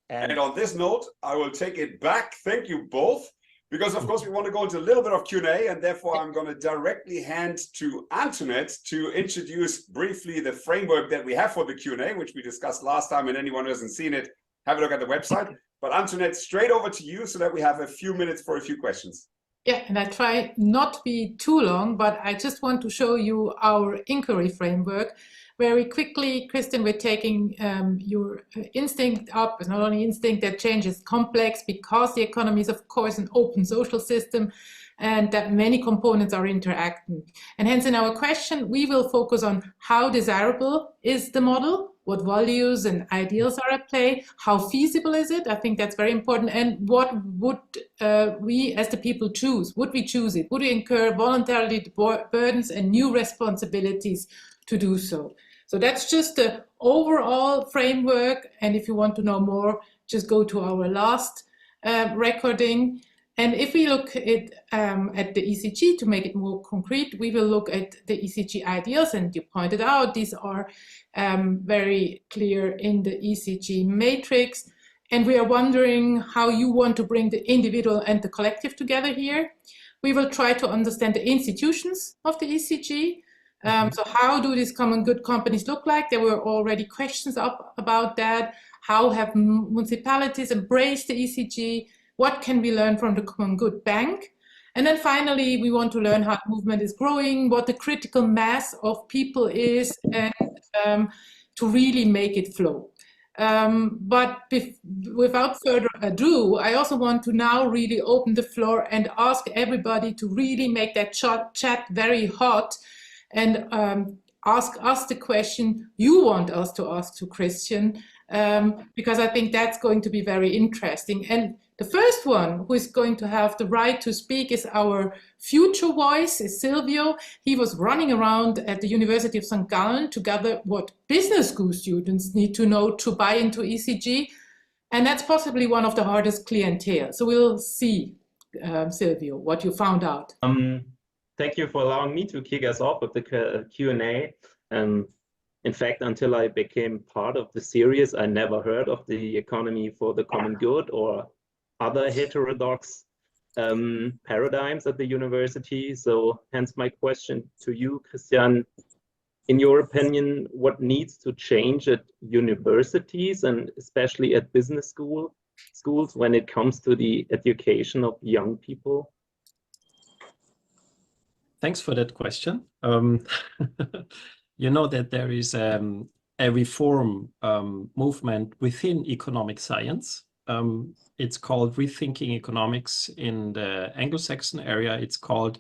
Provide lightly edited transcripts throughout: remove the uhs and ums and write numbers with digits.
And on this note, I will take it back. Thank you both. Because, of course, we want to go into a little bit of Q&A, and therefore I'm going to directly hand to Antoinette to introduce briefly the framework that we have for the Q&A, which we discussed last time, and anyone who hasn't seen it, have a look at the website. But Antoinette, straight over to you so that we have a few minutes for a few questions. Yeah, and I try not to be too long, but I just want to show you our inquiry framework. Very quickly, Christian, we're taking your instinct up. It's not only instinct that change is complex because the economy is, of course, an open social system and that many components are interacting. And hence, in our question, we will focus on how desirable is the model, what values and ideals are at play, how feasible is it? I think that's very important. And what would we as the people choose? Would we choose it? Would we incur voluntarily the burdens and new responsibilities to do so? So that's just the overall framework. And if you want to know more, just go to our last recording. And if we look at the ECG to make it more concrete, we will look at the ECG ideals. And you pointed out these are very clear in the ECG matrix. And we are wondering how you want to bring the individual and the collective together here. We will try to understand the institutions of the ECG. So how do these common good companies look like? There were already questions up about that. How have municipalities embraced the ECG? What can we learn from the common good bank? And then finally, we want to learn how the movement is growing, what the critical mass of people is, and to really make it flow. But without further ado, I also want to now really open the floor and ask everybody to really make that chat very hot and ask us the question you want us to ask to Christian, because I think that's going to be very interesting. And the first one who is going to have the right to speak is our future voice, is Silvio. He was running around at the University of St. Gallen to gather what business school students need to know to buy into ECG. And that's possibly one of the hardest clientele. So we'll see, Silvio, what you found out. Thank you for allowing me to kick us off with the Q&A. In fact, until I became part of the series, I never heard of the economy for the common good or other heterodox paradigms at the university. So hence my question to you, Christian. In your opinion, what needs to change at universities and especially at business schools when it comes to the education of young people? Thanks for that question. You know that there is a reform movement within economic science. It's called Rethinking Economics in the Anglo-Saxon area. It's called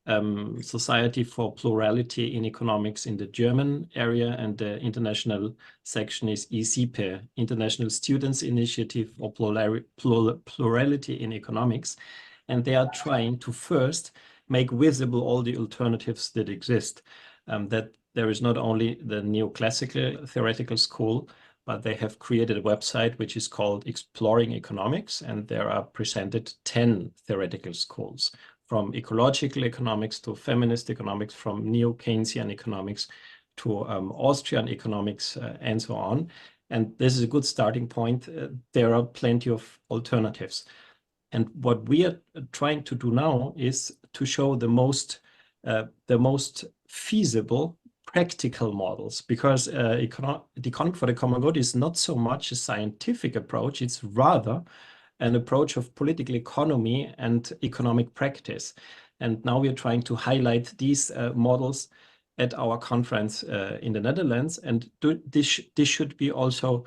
Society for Plurality in Economics in the German area, and the international section is ISIPE, International Students Initiative for Plurality in Economics. And they are trying to first make visible all the alternatives that exist, that there is not only the neoclassical theoretical school, but they have created a website which is called Exploring Economics, and there are presented 10 theoretical schools, from ecological economics to feminist economics, from neo-Keynesian economics to Austrian economics, and so on. And this is a good starting point. There are plenty of alternatives. And what we are trying to do now is to show the most feasible practical models, because the economic for the common good is not so much a scientific approach, it's rather an approach of political economy and economic practice. And now we are trying to highlight these models at our conference in the Netherlands, and this should be also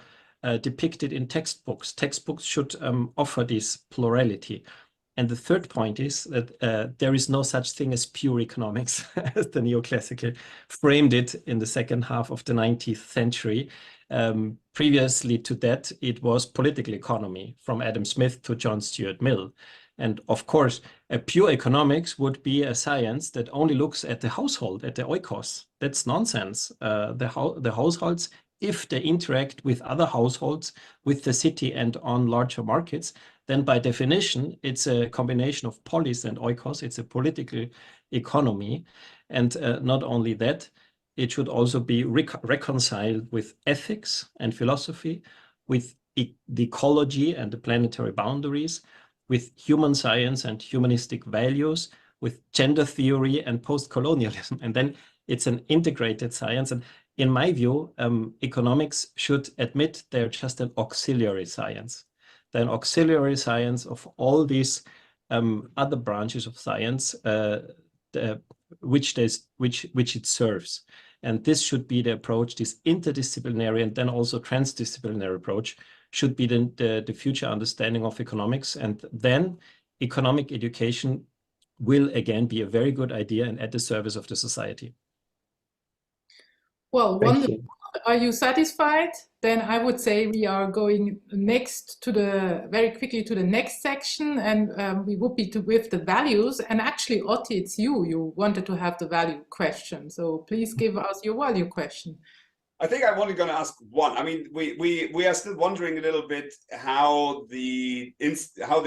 depicted in textbooks. Textbooks should offer this plurality. And the third point is that there is no such thing as pure economics, as the neoclassical framed it in the second half of the 19th century. Previously to that, it was political economy, from Adam Smith to John Stuart Mill. And of course, a pure economics would be a science that only looks at the household, at the oikos. That's nonsense. The households, if they interact with other households, with the city and on larger markets, then by definition, it's a combination of polis and oikos. It's a political economy. And not only that, it should also be reconciled with ethics and philosophy, with the ecology and the planetary boundaries, with human science and humanistic values, with gender theory and post-colonialism. And then it's an integrated science. And in my view, economics should admit they're just an auxiliary science. They're an auxiliary science of all these other branches of science which it serves. And this should be the approach, this interdisciplinary and then also transdisciplinary approach should be the future understanding of economics. And then economic education will again be a very good idea and at the service of the society. Well, Thank you. are you satisfied? Then I would say we are going next to very quickly to the next section, and we would be with the values. And actually, Otti, it's you wanted to have the value question. So please give us your value question. I think I'm only going to ask one. I mean, we are still wondering a little bit how the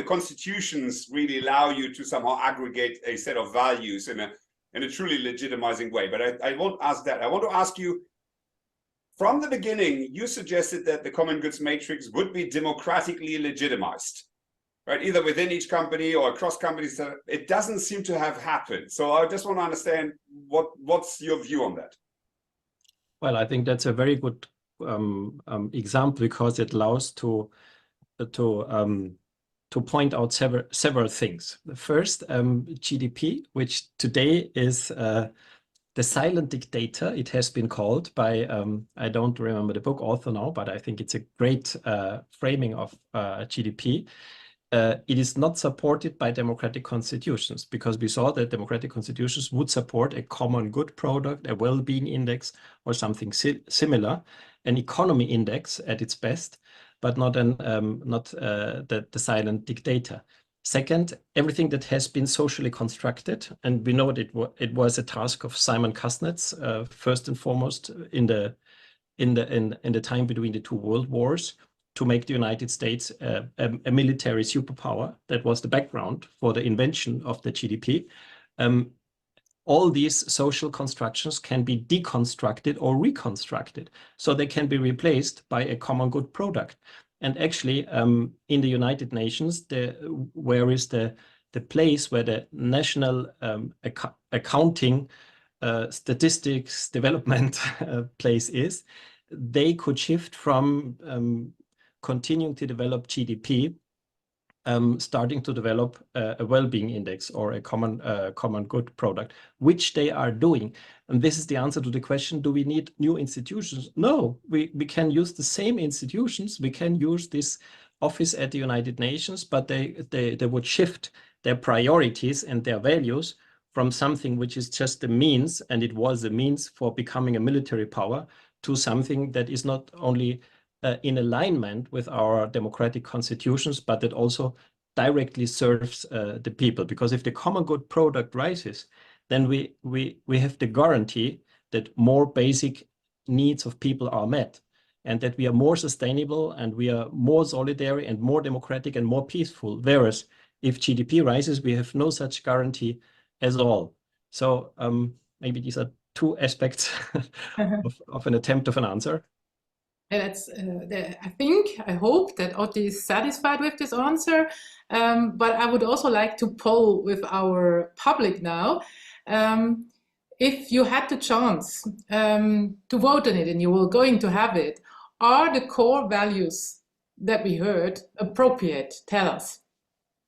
constitutions really allow you to somehow aggregate a set of values in a truly legitimizing way. But I won't ask that. I want to ask you, from the beginning, you suggested that the common goods matrix would be democratically legitimized, right? Either within each company or across companies. It doesn't seem to have happened. So I just want to understand what's your view on that? Well, I think that's a very good example because it allows to point out several things. The first, GDP, which today is the silent dictator, it has been called by, I don't remember the book author now, but I think it's a great framing of GDP. It is not supported by democratic constitutions because we saw that democratic constitutions would support a common good product, a well-being index, or something similar, an economy index at its best, but not the silent dictator. Second, everything that has been socially constructed, and we know that it was a task of Simon Kuznets, first and foremost in the time between the two world wars, to make the United States a military superpower. That was the background for the invention of the GDP. All these social constructions can be deconstructed or reconstructed, so they can be replaced by a common good product. And actually, in the United Nations, where is the place where the national accounting, statistics, development place is, they could shift from continuing to develop GDP, starting to develop a well-being index or a common good product, which they are doing. And this is the answer to the question, do we need new institutions? No, we can use the same institutions. We can use this office at the United Nations, but they would shift their priorities and their values from something which is just a means, and it was a means for becoming a military power, to something that is not only in alignment with our democratic constitutions, but that also directly serves the people. Because if the common good product rises, then we have the guarantee that more basic needs of people are met, and that we are more sustainable and we are more solidary and more democratic and more peaceful. Whereas if GDP rises, we have no such guarantee at all. So maybe these are two aspects of an attempt of an answer. And that's, I hope that Otti is satisfied with this answer. But I would also like to poll with our public now. If you had the chance to vote on it, and you were going to have it, are the core values that we heard appropriate? Tell us.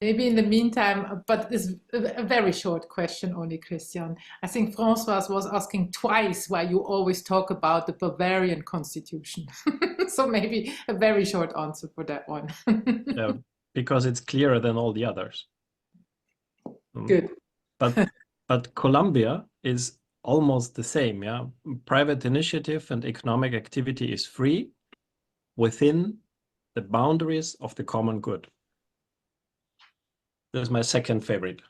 Maybe in the meantime, but it's a very short question only, Christian. I think François was asking twice why you always talk about the Bavarian constitution. So maybe a very short answer for that one. Because it's clearer than all the others. Good. But Colombia is almost the same. Yeah, private initiative and economic activity is free within the boundaries of the common good. That's my second favorite.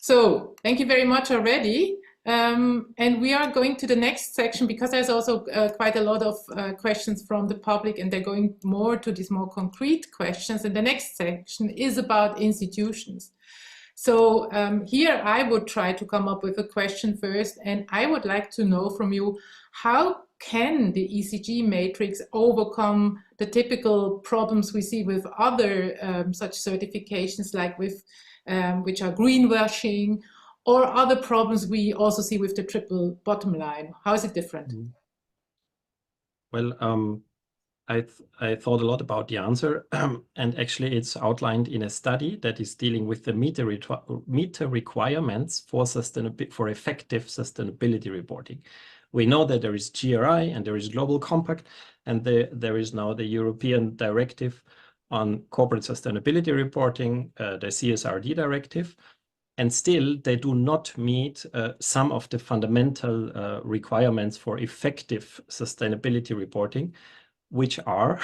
So thank you very much already. And we are going to the next section because there's also quite a lot of questions from the public, and they're going more to these more concrete questions. And the next section is about institutions. So here I would try to come up with a question first, and I would like to know from you, how can the ECG matrix overcome the typical problems we see with other such certifications, like with which are greenwashing, or other problems we also see with the triple bottom line? How is it different? Well, I thought a lot about the answer, and actually it's outlined in a study that is dealing with the meter requirements for effective sustainability reporting. We know that there is GRI and there is Global Compact, and there is now the European Directive on Corporate Sustainability Reporting, the CSRD directive, and still they do not meet some of the fundamental requirements for effective sustainability reporting, which are,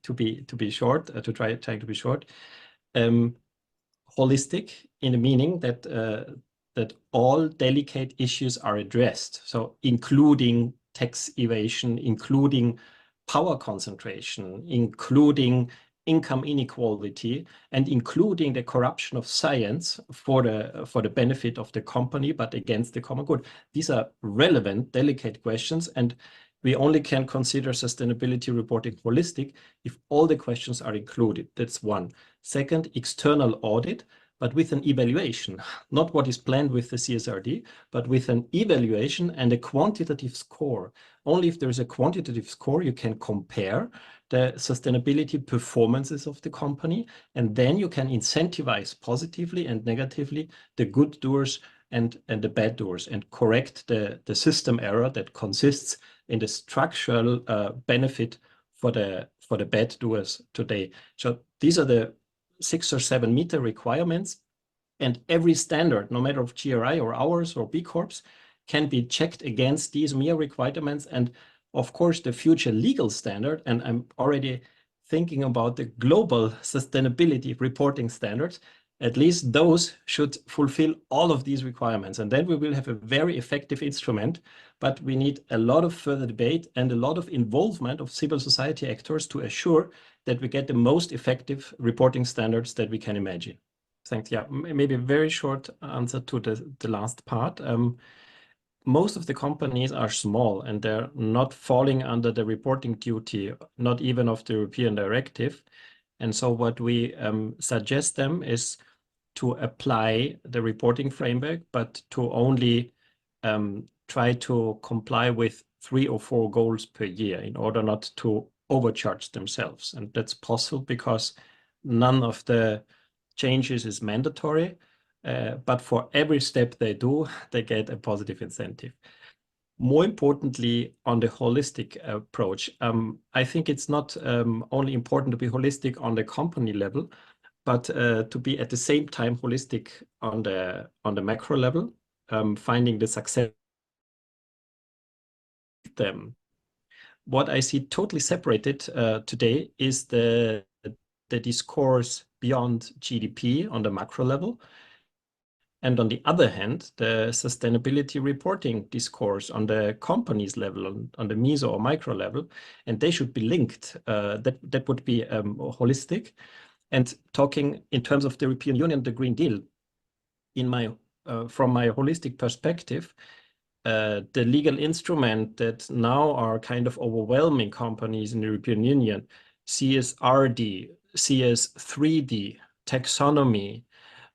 to try to be short, holistic, in the meaning that that all delicate issues are addressed. So including tax evasion, including power concentration, including income inequality, and including the corruption of science for the benefit of the company, but against the common good. These are relevant, delicate questions, and we only can consider sustainability reporting holistic if all the questions are included. That's one. Second, external audit, but with an evaluation, not what is planned with the CSRD, but with an evaluation and a quantitative score. Only if there is a quantitative score, you can compare the sustainability performances of the company, and then you can incentivize positively and negatively the good doers and the bad doers, and correct the system error that consists in the structural benefit for the bad doers today. So these are the 6 or 7 meter requirements, and every standard, no matter of GRI or ours or B Corps, can be checked against these mere requirements. And of course, the future legal standard, and I'm already thinking about the global sustainability reporting standards, at least those should fulfill all of these requirements. And then we will have a very effective instrument, but we need a lot of further debate and a lot of involvement of civil society actors to assure that we get the most effective reporting standards that we can imagine. Thanks. Yeah, maybe a very short answer to the last part. Most of the companies are small and they're not falling under the reporting duty, not even of the European directive. And so what we suggest them is to apply the reporting framework, but to only try to comply with 3 or 4 goals per year in order not to overcharge themselves. And that's possible because none of the changes is mandatory, but for every step they do, they get a positive incentive. More importantly, on the holistic approach, I think it's not only important to be holistic on the company level, but to be at the same time holistic on the macro level, finding the success of them. What I see totally separated today is the discourse beyond GDP on the macro level. And on the other hand, the sustainability reporting discourse on the company's level, on the meso or micro level, and they should be linked. That would be holistic. And talking in terms of the European Union, the Green Deal, from my holistic perspective, the legal instrument that now are kind of overwhelming companies in the European Union, CSRD, CS3D, taxonomy,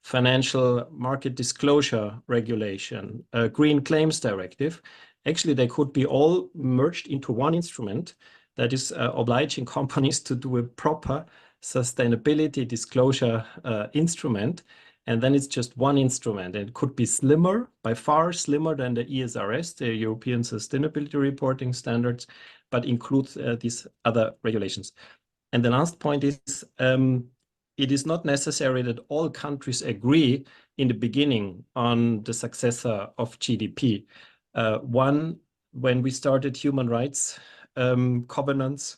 financial market disclosure regulation, green claims directive, actually they could be all merged into one instrument that is obliging companies to do a proper sustainability disclosure instrument. And then it's just one instrument. It could be slimmer, by far slimmer than the ESRS, the European Sustainability Reporting Standards, but includes these other regulations. And the last point is, it is not necessary that all countries agree in the beginning on the successor of GDP. When we started human rights covenants,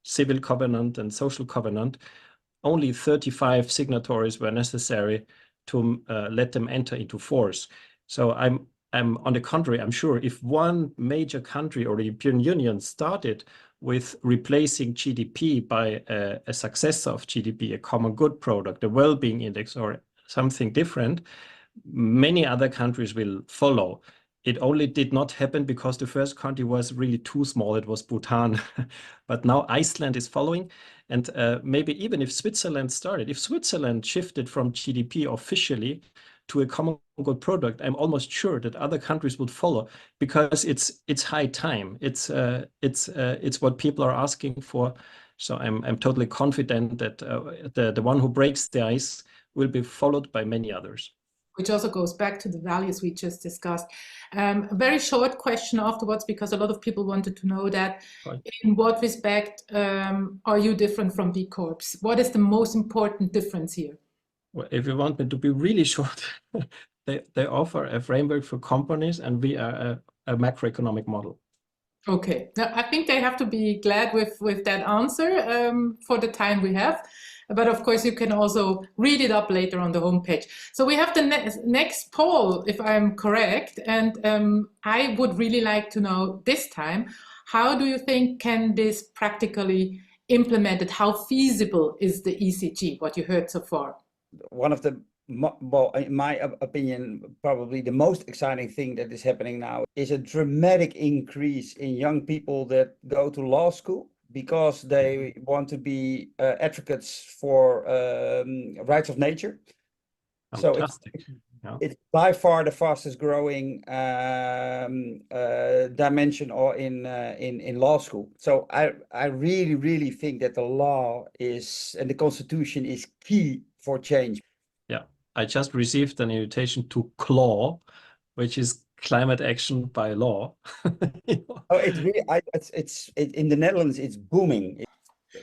civil covenant and social covenant, only 35 signatories were necessary to let them enter into force. So I'm on the contrary, I'm sure if one major country or the European Union started with replacing GDP by a successor of GDP, a common good product, a well-being index, or something different, many other countries will follow. it only did not happen because the first country was really too small. It was Bhutan. But now Iceland is following. And maybe even if Switzerland started, if Switzerland shifted from GDP officially to a common good product, I'm almost sure that other countries would follow, because it's high time. It's what people are asking for. So I'm totally confident that the one who breaks the ice will be followed by many others. Which also goes back to the values we just discussed. A very short question afterwards, because a lot of people wanted to know that. Right. In what respect are you different from B Corps? What is the most important difference here? Well, if you want me to be really short, they offer a framework for companies, and we are a macroeconomic model. Okay, now, I think they have to be glad with that answer for the time we have. But of course, you can also read it up later on the homepage. So we have the next poll, if I'm correct. And I would really like to know this time, how do you think can this practically implemented? How feasible is the ECG, what you heard so far? One of the, well, in my opinion, probably the most exciting thing that is happening now is a dramatic increase in young people that go to law school because they want to be advocates for rights of nature. Fantastic. So it's by far the fastest growing dimension or in law school. So I really think that the law is, and the constitution is key for change. Yeah, I just received an invitation to CLAW, which is climate action by law. Oh, it's really, it's in the Netherlands, it's booming.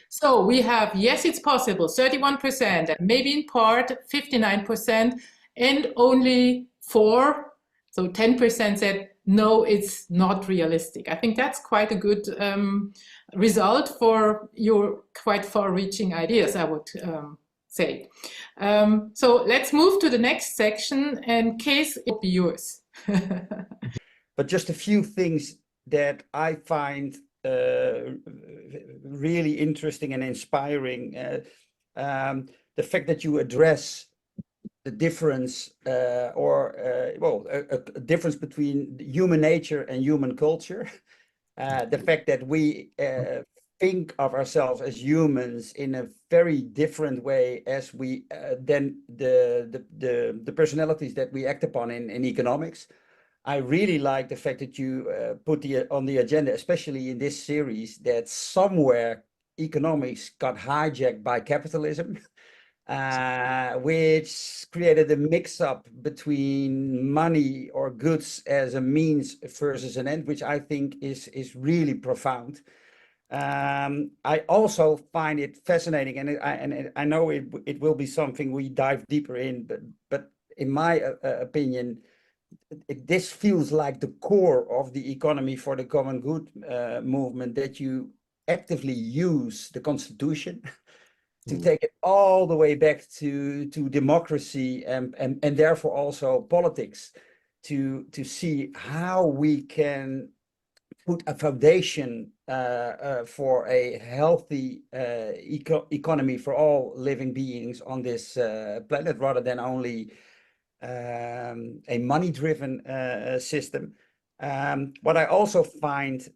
So we have, yes, it's possible, 31%, and maybe in part 59%, and only 4, so 10% said, no, it's not realistic. I think that's quite a good result for your quite far-reaching ideas, I would say. So let's move to the next section, and Kees, it will be yours. But just a few things that I find really interesting and inspiring. The fact that you address the difference a difference between human nature and human culture. The fact that we think of ourselves as humans in a very different way as we than the personalities that we act upon in economics. I really like the fact that you put on the agenda, especially in this series, that somewhere economics got hijacked by capitalism, which created a mix-up between money or goods as a means versus an end, which I think is really profound. I also find it fascinating, and I know it will be something we dive deeper in, but in my opinion, this feels like the core of the economy for the common good movement, that you actively use the constitution to take it all the way back to democracy and therefore also politics, to see how we can put a foundation for a healthy economy for all living beings on this planet, rather than only a money-driven system. What I also find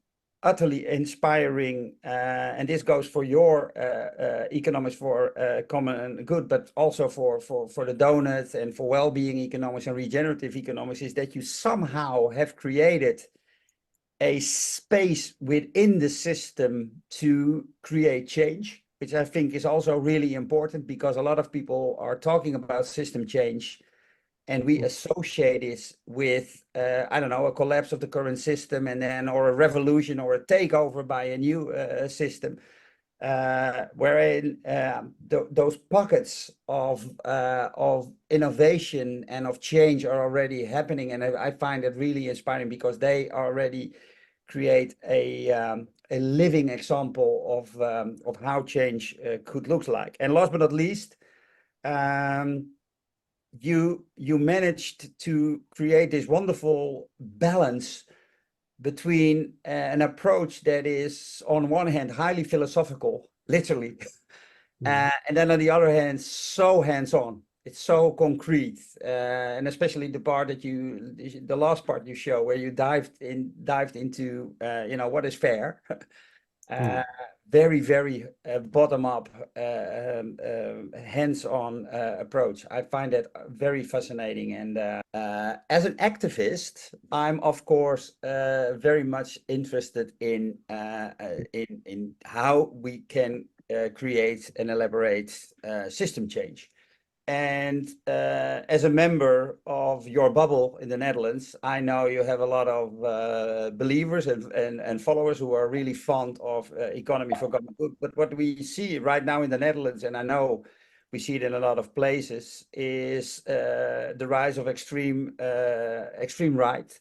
utterly inspiring, and this goes for your economics for common good, but also for the donut and for well-being economics and regenerative economics, is that you somehow have created a space within the system to create change, which I think is also really important, because a lot of people are talking about system change, and we associate it with, I don't know, a collapse of the current system, and then, or a revolution or a takeover by a new system, wherein those pockets of innovation and of change are already happening. And I find it really inspiring, because they already create a living example of how change could look like. And last but not least, you managed to create this wonderful balance between and approach that is on one hand highly philosophical, literally, and then on the other hand so hands-on. it's so concrete, and especially the part that the last part you show, where you dived into, you know, what is fair. Very, very bottom-up, hands-on approach. I find that very fascinating. And as an activist, I'm of course very much interested in how we can create and elaborate system change. And as a member of your bubble in the Netherlands, I know you have a lot of believers and followers who are really fond of economy for common good. But what we see right now in the Netherlands, and I know we see it in a lot of places, is the rise of extreme right,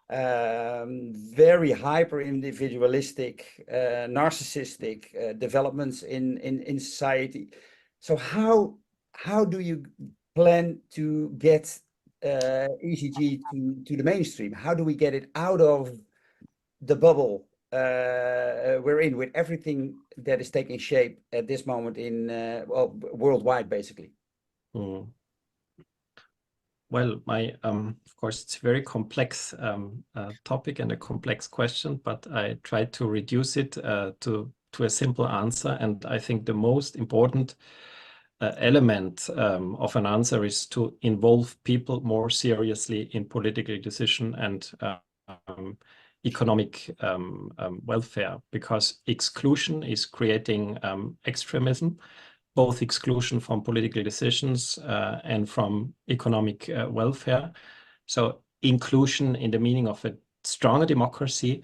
very hyper individualistic, narcissistic developments in society. So how do you plan to get ECG to the mainstream? How do we get it out of the bubble we're in, with everything that is taking shape at this moment in well, worldwide, basically? Well, of course, it's a very complex topic and a complex question, but I tried to reduce it to a simple answer. And I think the most important element of an answer is to involve people more seriously in political decision and economic welfare, because exclusion is creating extremism, both exclusion from political decisions and from economic welfare. So inclusion in the meaning of a stronger democracy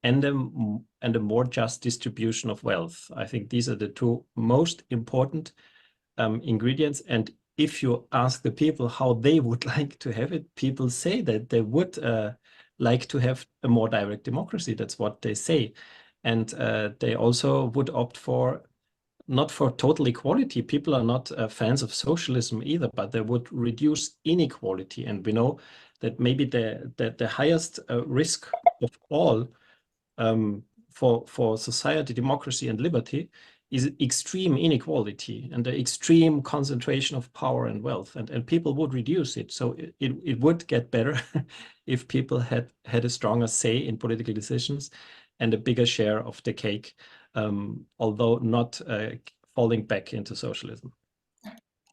and a more just distribution of wealth. I think these are the two most important ingredients. And if you ask the people how they would like to have it, people say that they would like to have a more direct democracy. That's what they say. And they also would opt for, not for total equality. People are not fans of socialism either, but they would reduce inequality. And we know that maybe the highest risk of all for society, democracy, and liberty is extreme inequality and the extreme concentration of power and wealth, and people would reduce it. So it would get better if people had a stronger say in political decisions and a bigger share of the cake, although not falling back into socialism.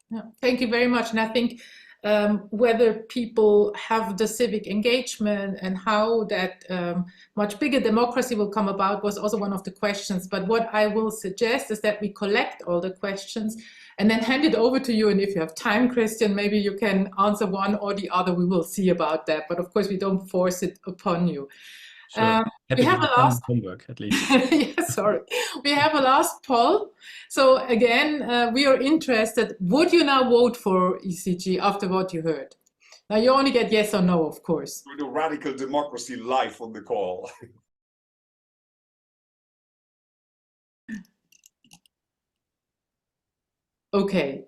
Yeah, thank you very much. And I think whether people have the civic engagement and how that much bigger democracy will come about was also one of the questions. But what I will suggest is that we collect all the questions and then hand it over to you. And if you have time, Christian, maybe you can answer one or the other. We will see about that. But of course, we don't force it upon you. Sure. We have a last homework, at least. Yeah, sorry. We have a last poll. So again, we are interested. Would you now vote for ECG after what you heard? Now you only get yes or no, of course. We do radical democracy live on the call. Okay.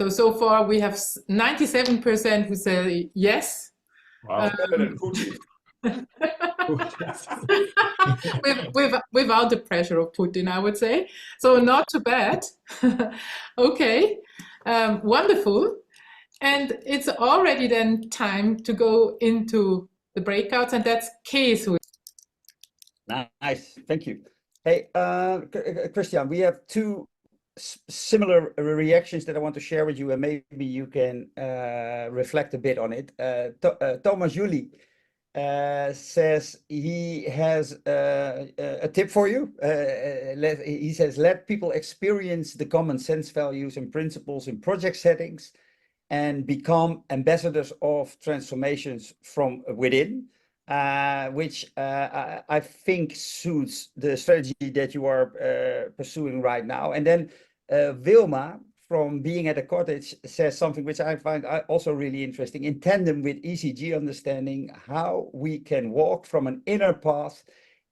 So far we have 97% who say yes. Wow. Better than Putin. Without the pressure of Putin, I would say. So not too bad. Okay, wonderful. And it's already then time to go into the breakouts, and that's Kees. Nice, thank you. Hey, Christian, we have two similar reactions that I want to share with you, and maybe you can reflect a bit on it. Thomas Julie says he has a tip for you. He says, let people experience the common sense values and principles in project settings and become ambassadors of transformations from within, which I think suits the strategy that you are pursuing right now. And then Wilma, from Being at a Cottage, says something which I find also really interesting, in tandem with ECG understanding, how we can walk from an inner path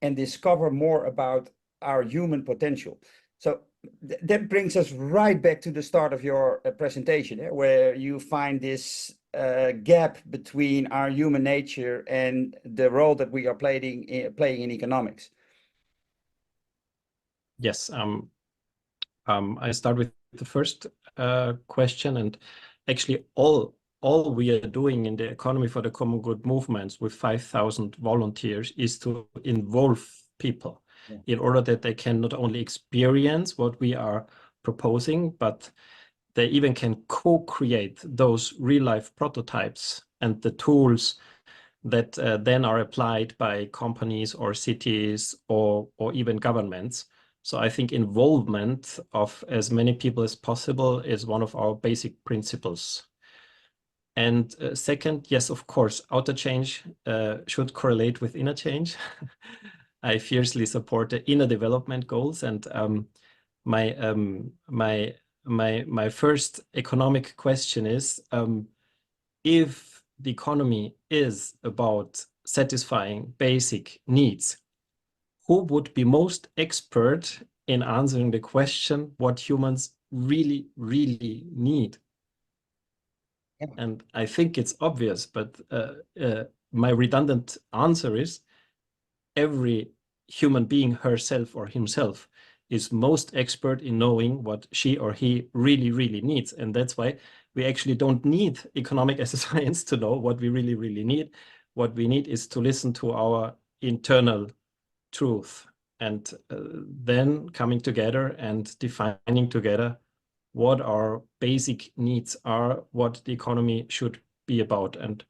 and discover more about our human potential. So that brings us right back to the start of your presentation, where you find this gap between our human nature and the role that we are playing in economics. Yes, I start with the first question, and actually all we are doing in the Economy for the Common Good movements with 5,000 volunteers is to involve people in order that they can not only experience what we are proposing, but they even can co-create those real-life prototypes and the tools that then are applied by companies or cities or even governments. So I think involvement of as many people as possible is one of our basic principles. And second, yes, of course, outer change should correlate with inner change. I fiercely support the inner development goals, and my first economic question is, if the economy is about satisfying basic needs, who would be most expert in answering the question what humans really, really need? And I think it's obvious, but my redundant answer is every human being, herself or himself, is most expert in knowing what she or he really, really needs. And that's why we actually don't need economic as a science to know what we really, really need. What we need is to listen to our internal truth, and then coming together and defining together what our basic needs are, what the economy should be about. And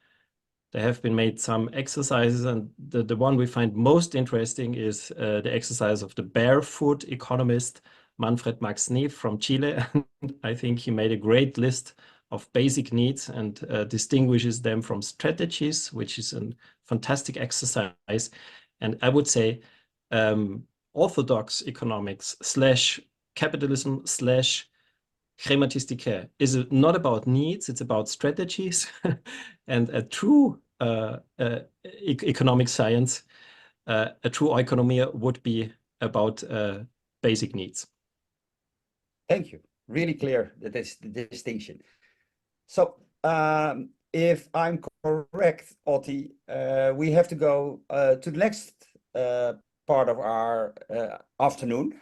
there have been made some exercises, and the one we find most interesting is the exercise of the barefoot economist Manfred Max Neef from Chile. I think he made a great list of basic needs and distinguishes them from strategies, which is a fantastic exercise. And I would say orthodox economics / capitalism / Crématistique is not about needs, it's about strategies. And a true economic science, a true oikonomia would be about basic needs. Thank you. Really clear that is the distinction. So if I'm correct, Otti, we have to go to the next part of our afternoon.